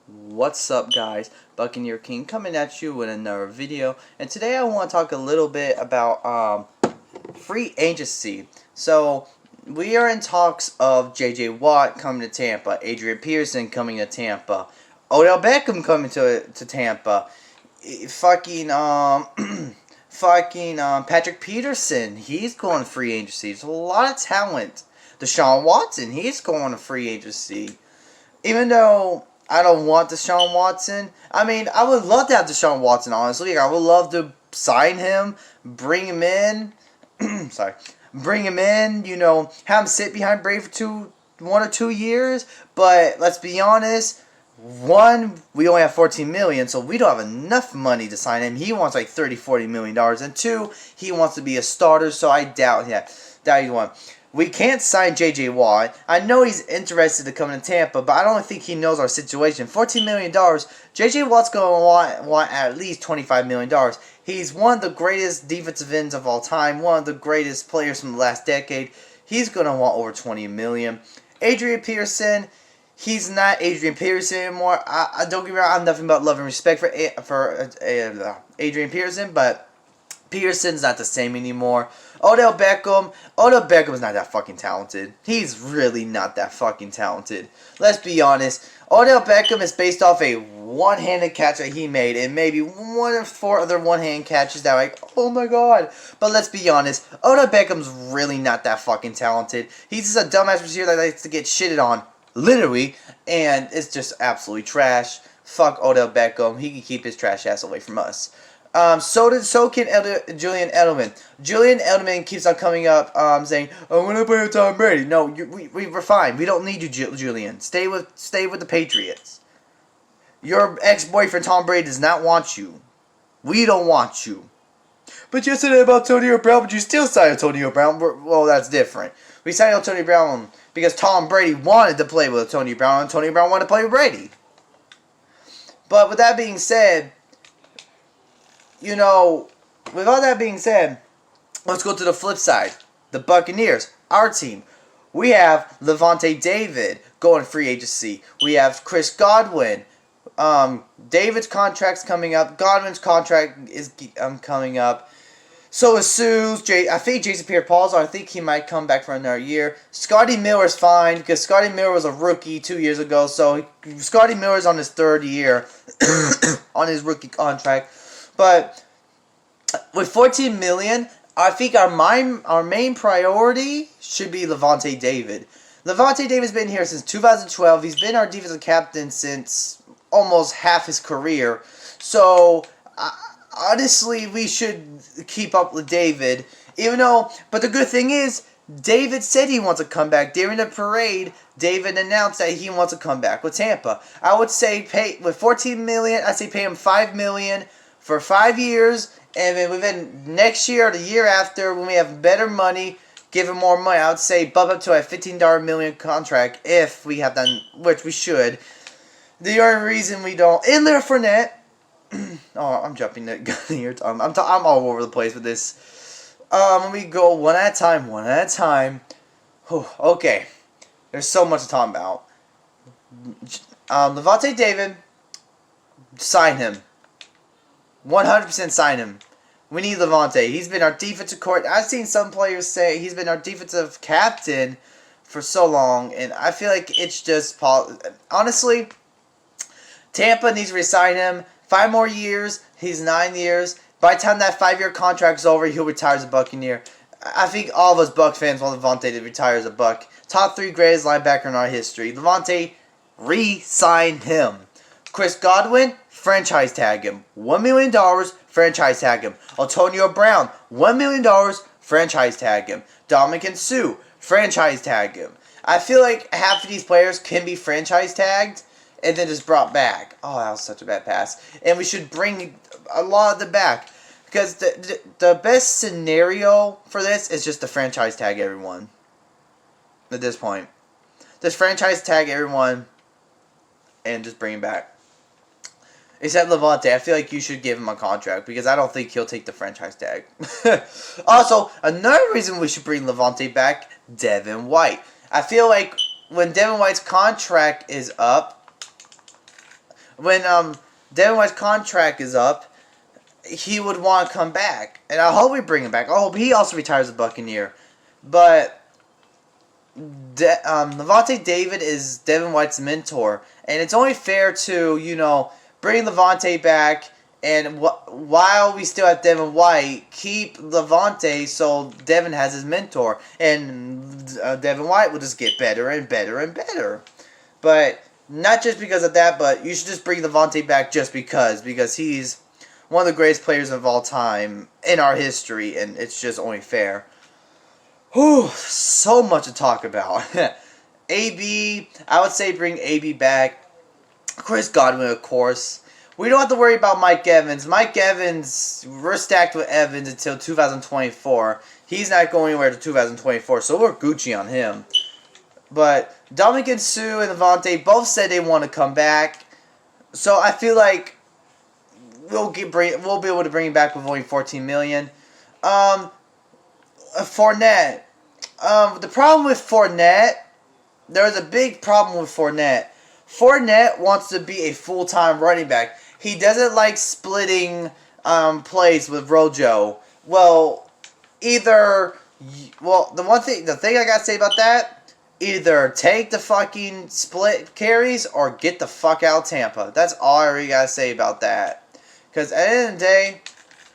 What's up, guys? Buccaneer King coming at you with another video, and today I want to talk a little bit about free agency. So we are in talks of J.J. Watt coming to Tampa, Adrian Peterson coming to Tampa, Odell Beckham coming to Tampa, fucking Patrick Peterson, he's going to free agency. There's a lot of talent. Deshaun Watson, he's going to free agency. Even though I don't want Deshaun Watson, I mean, I would love to have Deshaun Watson, honestly. I would love to sign him, bring him in, bring him in, have him sit behind Brady for 1 or 2 years. But let's be honest, one, we only have $14 million, so we don't have enough money to sign him. He wants like $30-40 million, and two, he wants to be a starter, so I doubt he wants. We can't sign J.J. Watt. I know he's interested to come to Tampa, but I don't think he knows our situation. $14 million, J.J. Watt's going to want at least $25 million. He's one of the greatest defensive ends of all time, one of the greatest players from the last decade. He's going to want over $20 million. Adrian Peterson, he's not Adrian Peterson anymore. I don't get me wrong, I have nothing but love and respect for Adrian Peterson, but Peterson's not the same anymore. Odell Beckham's not that fucking talented. He's really not that fucking talented. Let's be honest. Odell Beckham is based off a one-handed catch that he made, and maybe 1 or 4 other one-hand catches that are like, oh my god. But let's be honest, Odell Beckham's really not that fucking talented. He's just a dumbass receiver that likes to get shitted on, literally, and it's just absolutely trash. Fuck Odell Beckham. He can keep his trash ass away from us. So can Julian Edelman. Julian Edelman keeps on coming up, saying, "I want to play with Tom Brady." No, we're fine. We don't need you, Julian. Stay with the Patriots. Your ex-boyfriend Tom Brady does not want you. We don't want you. But you said about Antonio Brown, but you still signed Antonio Brown. Well, that's different. We signed Antonio Brown because Tom Brady wanted to play with Antonio Brown, and Antonio Brown wanted to play with Brady. But with that being said, with all that being said, let's go to the flip side. The Buccaneers, our team. We have Lavonte David going free agency. We have Chris Godwin. David's contract's coming up. Godwin's contract is coming up. So is Sue's. I think Jason Pierre-Paul's. I think he might come back for another year. Scotty Miller's fine because Scotty Miller was a rookie 2 years ago. So Scotty Miller's on his 3rd year on his rookie contract. But with $14 million, I think our main priority should be Lavonte David. Lavonte David's been here since 2012. He's been our defensive captain since almost half his career. So honestly, we should keep up with David. But the good thing is, David said he wants to come back. During the parade, David announced that he wants to come back with Tampa. I would say with $14 million, I'd say pay him $5 million for 5 years, and then within next year or the year after, when we have better money, give him more money. I would say bump up to a $15 million contract if we have done, which we should. The only reason we don't, and Leonard Fournette. Oh, I'm jumping the gun here. I'm all over the place with this. Let me go one at a time. Okay, there's so much to talk about. Lavonte David, sign him. 100% sign him. We need Lavonte. He's been our defensive coordinator. I've seen some players say he's been our defensive captain for so long, and I feel like it's just honestly, Tampa needs to resign him. 5 more years. He's 9 years. By the time that 5-year contract's over, he'll retire as a Buccaneer. I think all of us Bucs fans want Lavonte to retire as a Buck. Top 3 greatest linebacker in our history. Lavonte, re-sign him. Chris Godwin, franchise tag him. $1 million, franchise tag him. Antonio Brown, $1 million, franchise tag him. Dominican Sue, franchise tag him. I feel like half of these players can be franchise tagged and then just brought back. Oh, that was such a bad pass. And we should bring a lot of them back. Because the best scenario for this is just to franchise tag everyone. At this point. Just franchise tag everyone and just bring him back. Except Lavonte, I feel like you should give him a contract because I don't think he'll take the franchise tag. Also, another reason we should bring Lavonte back, Devin White. I feel like when Devin White's contract is up, when Devin White's contract is up, he would want to come back, and I hope we bring him back. I hope he also retires a Buccaneer, but. Levante David is Devin White's mentor, and it's only fair to, bring Levante back, and while we still have Devin White, keep Levante so Devin has his mentor, and Devin White will just get better and better and better. But not just because of that, but you should just bring Levante back just because he's one of the greatest players of all time in our history, and it's just only fair. Whew, so much to talk about. AB, I would say bring AB back. Chris Godwin, of course. We don't have to worry about Mike Evans. Mike Evans, we're stacked with Evans until 2024. He's not going anywhere to 2024, so we're Gucci on him. But Dominican Sue and Levante both said they want to come back. So I feel like we'll be able to bring him back with only $14 million. Fournette. The problem with Fournette, there's a big problem with Fournette. Fournette wants to be a full-time running back. He doesn't like splitting plays with Rojo. The thing I gotta say about that, either take the fucking split carries or get the fuck out of Tampa. That's all I really gotta say about that. Because at the end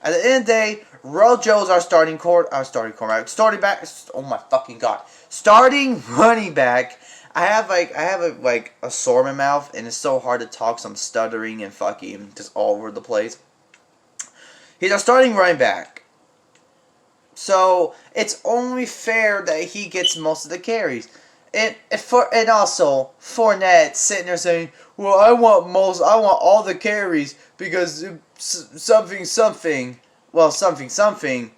of the day, Rojo's our starting running back. Oh my fucking god! Starting running back. I have a sore in my mouth, and it's so hard to talk. So I'm stuttering and fucking just all over the place. He's our starting running back. So it's only fair that he gets most of the carries. And also Fournette sitting there saying, "Well, I want all the carries because something." Well, something.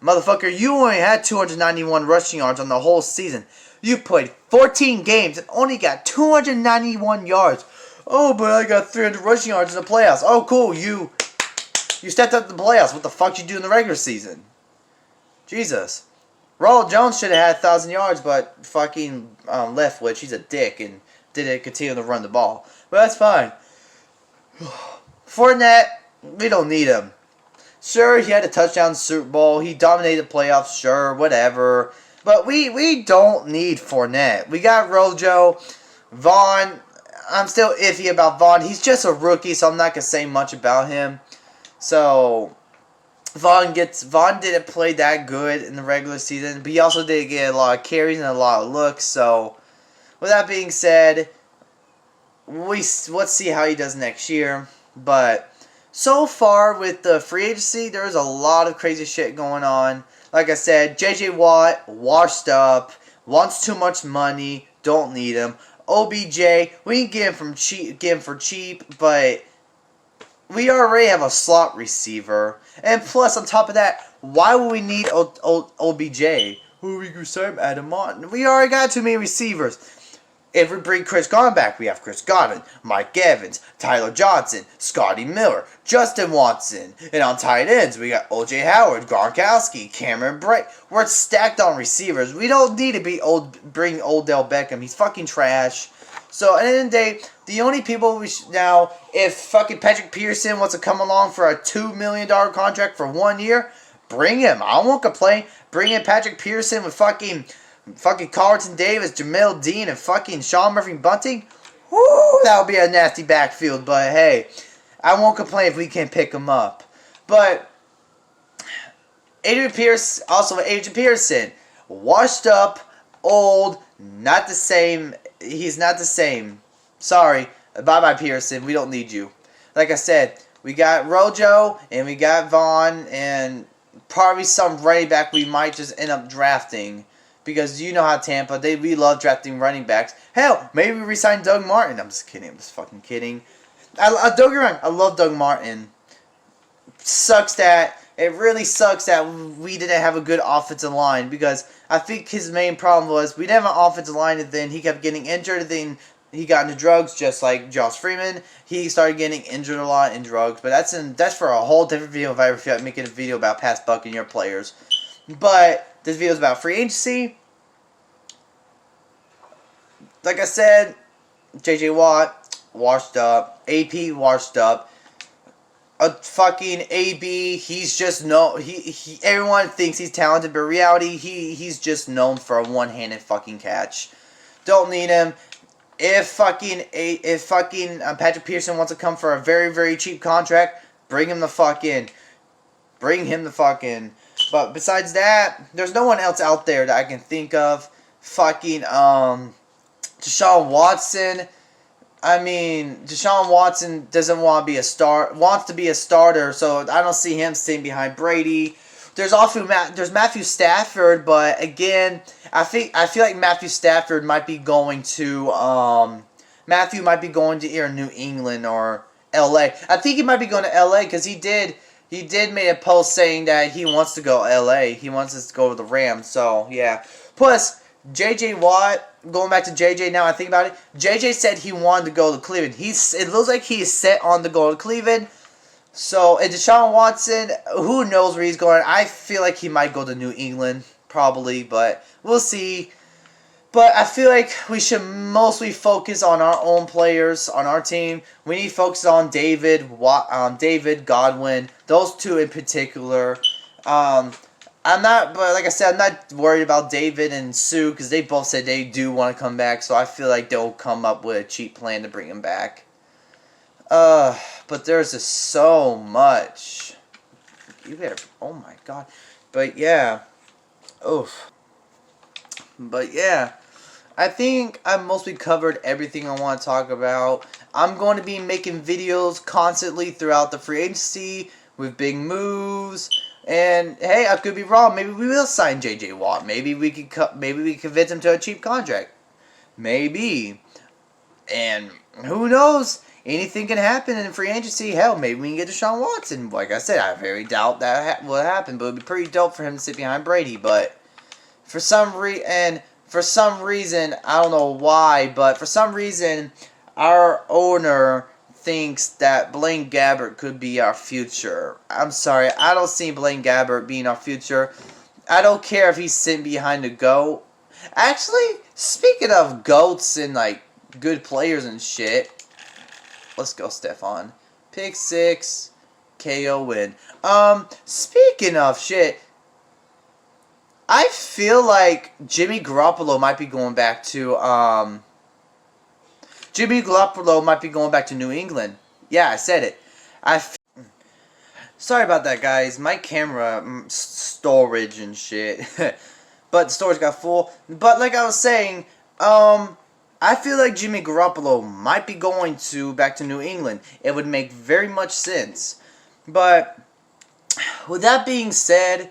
Motherfucker, you only had 291 rushing yards on the whole season. You played 14 games and only got 291 yards. Oh, but I got 300 rushing yards in the playoffs. Oh, cool. You stepped up the playoffs. What the fuck you do in the regular season? Jesus. Ronald Jones should have had 1,000 yards, but fucking Leftwich, he's a dick and didn't continue to run the ball. But that's fine. Fournette, we don't need him. Sure, he had a touchdown in the Super Bowl. He dominated the playoffs. Sure, whatever. But we don't need Fournette. We got Rojo. Vaughn, I'm still iffy about Vaughn. He's just a rookie, so I'm not going to say much about him. So, Vaughn didn't play that good in the regular season. But he also did get a lot of carries and a lot of looks. So, with that being said, let's see how he does next year. But so far with the free agency, there's a lot of crazy shit going on. Like I said, J.J. Watt, washed up, wants too much money, don't need him. OBJ, we can get him for cheap, but we already have a slot receiver. And plus, on top of that, why would we need OBJ? Who we can sign Adam Martin? We already got too many receivers. If we bring Chris Godwin back, we have Chris Godwin, Mike Evans, Tyler Johnson, Scotty Miller, Justin Watson. And on tight ends, we got O.J. Howard, Gronkowski, Cameron Brate. We're stacked on receivers. We don't need to bring Odell Beckham. He's fucking trash. So at the end of the day, the only people now, if fucking Patrick Peterson wants to come along for a $2 million contract for 1 year, bring him. I won't complain. Bring in Patrick Peterson with fucking Carlton Davis, Jamil Dean, and fucking Sean Murphy-Bunting. Woo, that would be a nasty backfield. But hey, I won't complain if we can pick him up. But Adrian Peterson, washed up, old, not the same. He's not the same. Sorry, bye Pearson. We don't need you. Like I said, we got Rojo and we got Vaughn and probably some running back we might just end up drafting. Because you know how Tampa, we love drafting running backs. Hell, maybe we resign Doug Martin. I'm just kidding. I'm just fucking kidding. Don't get me wrong. I love Doug Martin. It really sucks that we didn't have a good offensive line. Because I think his main problem was we didn't have an offensive line. And then he kept getting injured. And then he got into drugs just like Josh Freeman. He started getting injured a lot in drugs. But that's for a whole different video if I ever feel like making a video about past Buccaneer players. But this video is about free agency. Like I said, J.J. Watt, washed up. AP washed up. A fucking AB, he's just everyone thinks he's talented, but in reality, he's just known for a one-handed fucking catch. Don't need him. If fucking Patrick Peterson wants to come for a very, very cheap contract, bring him the fuck in. Bring him the fuck in. But besides that, there's no one else out there that I can think of. Fucking Deshaun Watson. I mean, Deshaun Watson doesn't want to be wants to be a starter, so I don't see him sitting behind Brady. There's Matthew Stafford, but again, I feel like Matthew Stafford might be going to either New England or LA. I think he might be going to LA because he did make a post saying that he wants to go LA. He wants us to go to the Rams. So yeah. Plus, JJ Watt, going back to JJ now I think about it, JJ said he wanted to go to Cleveland. It looks like he's set on to go to Cleveland. So, and Deshaun Watson, who knows where he's going. I feel like he might go to New England, probably, but we'll see. But I feel like we should mostly focus on our own players, on our team. We need to focus on David, Godwin, those two in particular. But like I said, I'm not worried about David and Sue because they both said they do want to come back. So I feel like they'll come up with a cheap plan to bring him back. But there's just so much. Oh my god. But yeah. Oof. But yeah. I think I've mostly covered everything I want to talk about. I'm going to be making videos constantly throughout the free agency with big moves. And hey, I could be wrong. Maybe we will sign JJ Watt. Maybe we convince him to a cheap contract. Maybe. And who knows? Anything can happen in free agency. Hell, maybe we can get Deshaun Watson. Like I said, I very doubt that will happen. But it would be pretty dope for him to sit behind Brady. But for some reason, I don't know why, but for some reason, our owner thinks that Blaine Gabbert could be our future. I'm sorry, I don't see Blaine Gabbert being our future. I don't care if he's sitting behind the GOAT. Actually, speaking of GOATs and like good players and shit, let's go, Stephon. Pick 6, KO win. Speaking of shit, I feel like Jimmy Garoppolo might be going back to New England. Yeah, I said it. Sorry about that, guys. My camera storage and shit. But the storage got full. But like I was saying, I feel like Jimmy Garoppolo might be going back to New England. It would make very much sense. But with that being said,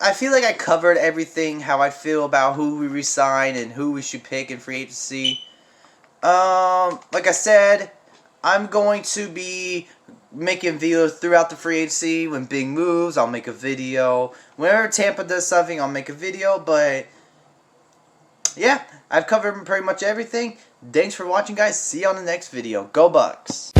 I feel like I covered everything, how I feel about who we resign and who we should pick in free agency. Like I said, I'm going to be making videos throughout the free agency. When big moves, I'll make a video. Whenever Tampa does something, I'll make a video. But yeah, I've covered pretty much everything. Thanks for watching, guys. See you on the next video. Go Bucks!